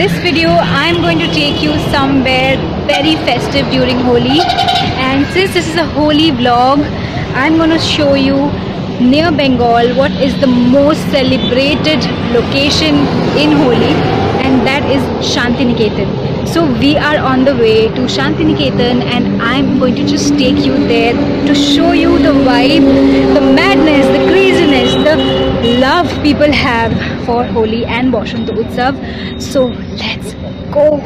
this video I'm going to take you somewhere very festive during Holi, and since this is a Holi vlog, I'm going to show you near Bengal what is the most celebrated location in Holi, and that is Shantiniketan. So we are on the way to Shantiniketan and I'm going to just take you there to show you the vibe, the madness, the craziness, the love people have for Holi and Basanta Utsav. So let's go.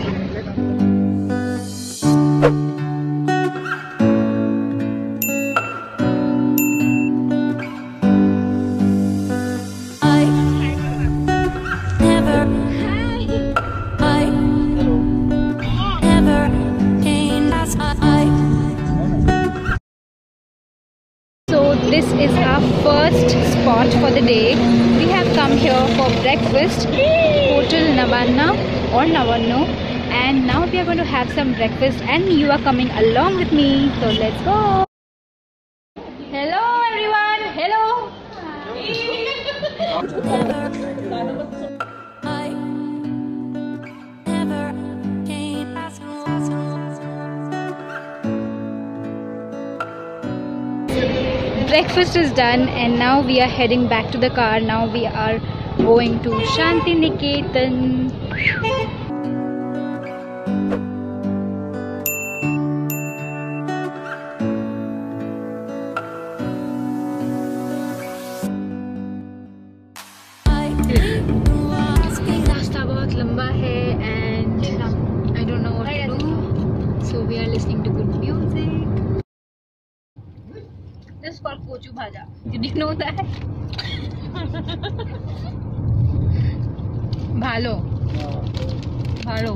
This is our first spot for the day. We have come here for breakfast, Hotel Navanna or Navanno, and now we are going to have some breakfast and you are coming along with me. So let's go. Hello everyone. Hello. Breakfast is done and now we are heading back to the car. Now we are going to Shantiniketan. रास्ता बहुत लंबा है and I don't know what to do. So we are listening to good music. This for kochu bhaja. You didn't know that? Bhalo. Bhalo.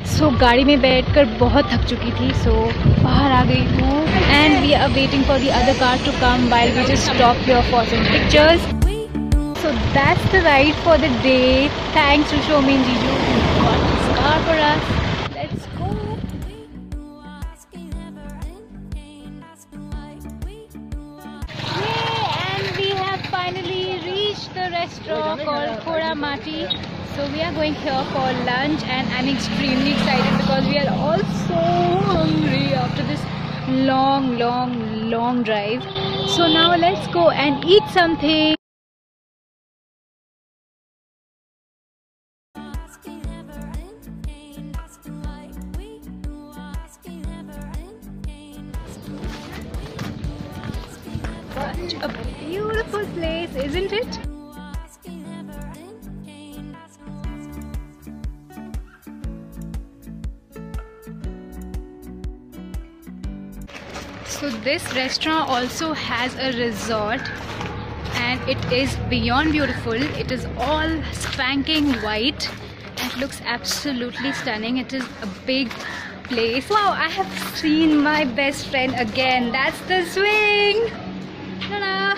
So गाड़ी में बैठकर बहुत थक चुकी थी, so बाहर आ गई हूँ and we are waiting for the other car to come while we just stop here for some pictures. So that's the ride for the day. Thanks to Shomi and Jiju who got this car for us. Let's go. Yay! And we have finally reached the restaurant called Kharimati. So we are going here for lunch and I'm extremely excited because we are all so hungry after this long drive. So now let's go and eat something. Such a beautiful place, isn't it? So this restaurant also has a resort and it is beyond beautiful. It is all spanking white and it looks absolutely stunning. It is a big place. Wow, I have seen my best friend again. That's the swing. Ta-da!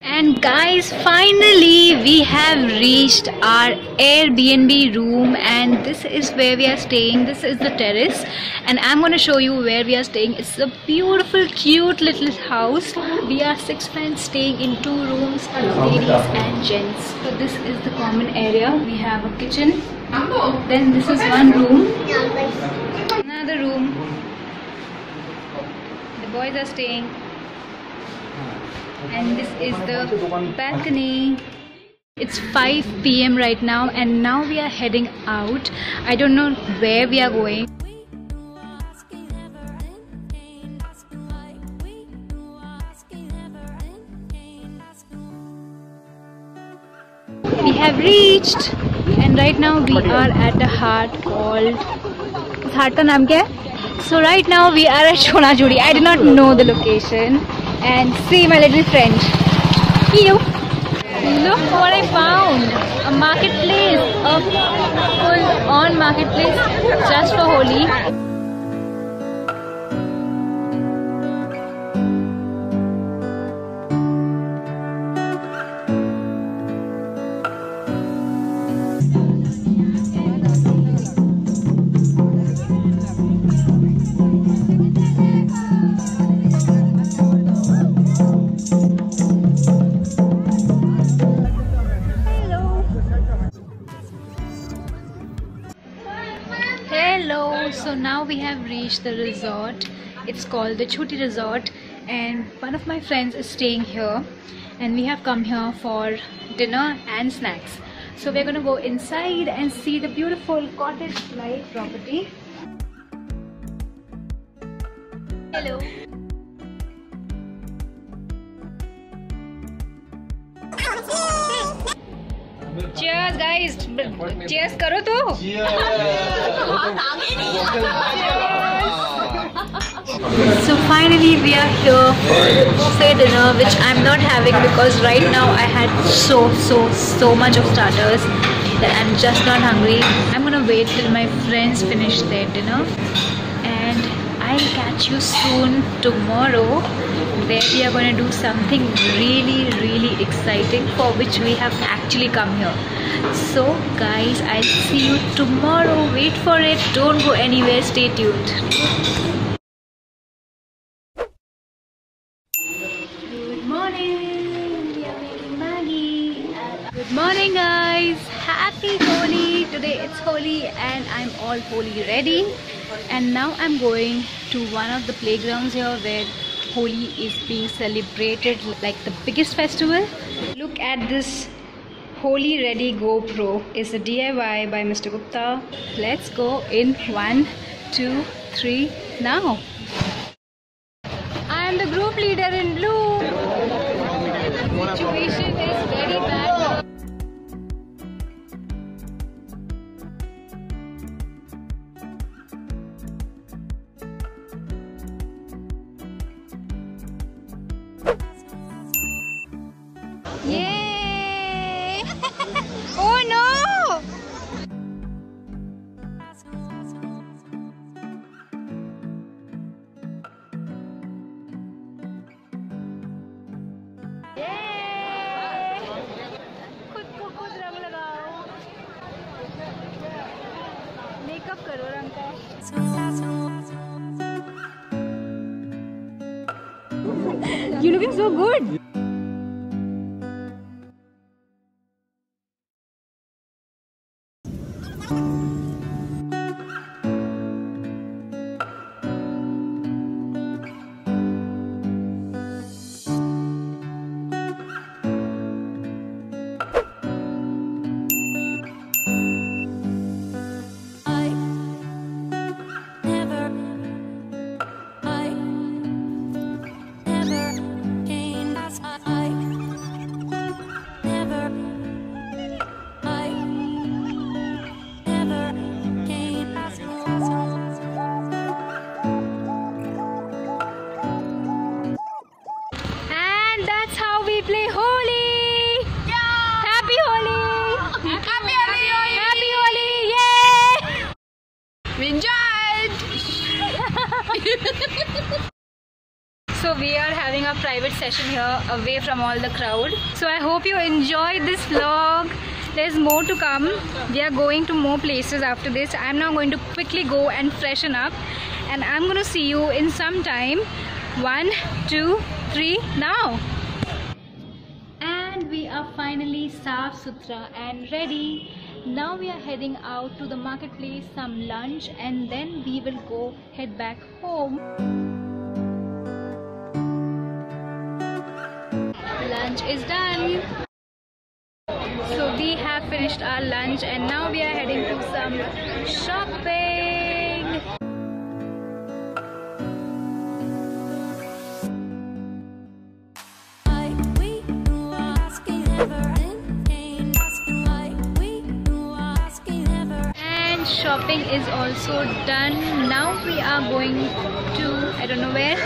And guys, finally we have reached our AirBNB room and this is where we are staying. This is the terrace and I'm going to show you where we are staying. It's a beautiful, cute little house. We are 6 friends staying in 2 rooms, ladies and gents. So this is the common area. We have a kitchen. Then this is one room. Another room. The boys are staying. And this is the balcony. It's 5 PM right now and now we are heading out. I don't know where we are going. We have reached and right now we are at a hut called, is hut ka naam kya hai? So right now we are at Shonajudi. I did not know the location. And see my little friend. Hello. Look what I found. A marketplace. A full-on marketplace just for Holi. So now we have reached the resort. It's called the Chuti resort, and one of my friends is staying here, and we have come here for dinner and snacks. So we're gonna go inside and see the beautiful cottage-like property. Hello. Cheers guys. Cheers karo to. So finally we are here for buffet dinner, which I'm not having because right now I had so much of starters that I'm just not hungry. I'm gonna wait till my friends finish their dinner, and I'll catch you soon tomorrow, where we are going to do something really exciting for which we have actually come here. So guys, I'll see you tomorrow. Wait for it. Don't go anywhere. Stay tuned. Good morning. We are making Maggie. Good morning guys. Happy Holi. Today it's Holi and I'm all Holi ready. And now I'm going to one of the playgrounds here where Holi is being celebrated like the biggest festival. Look at this Holi Ready GoPro. It's a DIY by Mr. Gupta. Let's go in 1, 2, 3 now. I am the group leader in blue. The situation is very bad. Yay! Oh no! Yay! खुद को खुद रंग लगाओ. Makeup करो रंग का. You're looking so good. Play Holi! Yeah! Happy Holi! Happy Holi! Happy Holi! Yay! We enjoyed! So we are having a private session here away from all the crowd. So I hope you enjoyed this vlog. There's more to come. We are going to more places after this. I'm now going to quickly go and freshen up, and I'm going to see you in some time. 1, 2, 3 now. We are finally saaf suthra and ready. Now we are heading out to the marketplace, some lunch, and then we will head back home. Lunch is done. So we have finished our lunch and now we are heading to some shopping. Shopping is also done. Now we are going to, I don't know where.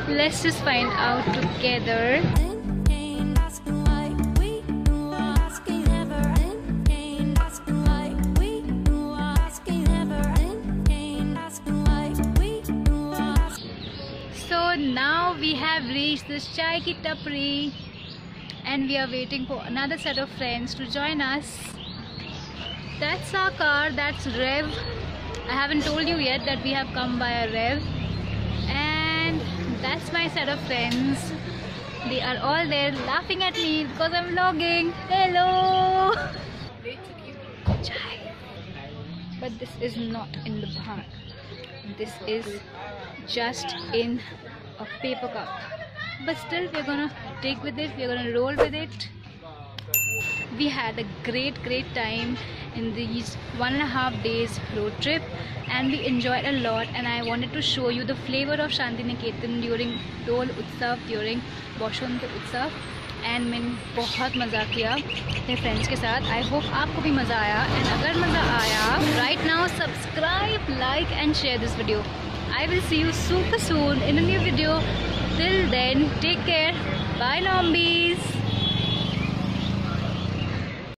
Let's just find out together. So now we have reached this chai ki tapri and we are waiting for another set of friends to join us. That's our car, that's Rev. I haven't told you yet that we have come by a Rev. And that's my set of friends. They are all there laughing at me because I'm vlogging. Hello! Chai. But this is not in the bhan. This is just in a paper cup, but still we're gonna take with it, we're gonna roll with it. We had a great time in these 1.5 days road trip, and we enjoyed a lot, and I wanted to show you the flavor of Shantiniketan during Holi Utsav, during Basanta Utsav, and मैंने बहुत मज़ा किया अपने friends के साथ. I hope आपको भी मज़ा आया, and अगर मज़ा आया, right now subscribe, like and share this video. I will see you super soon in a new video. Till then, take care. Bye, Lombies.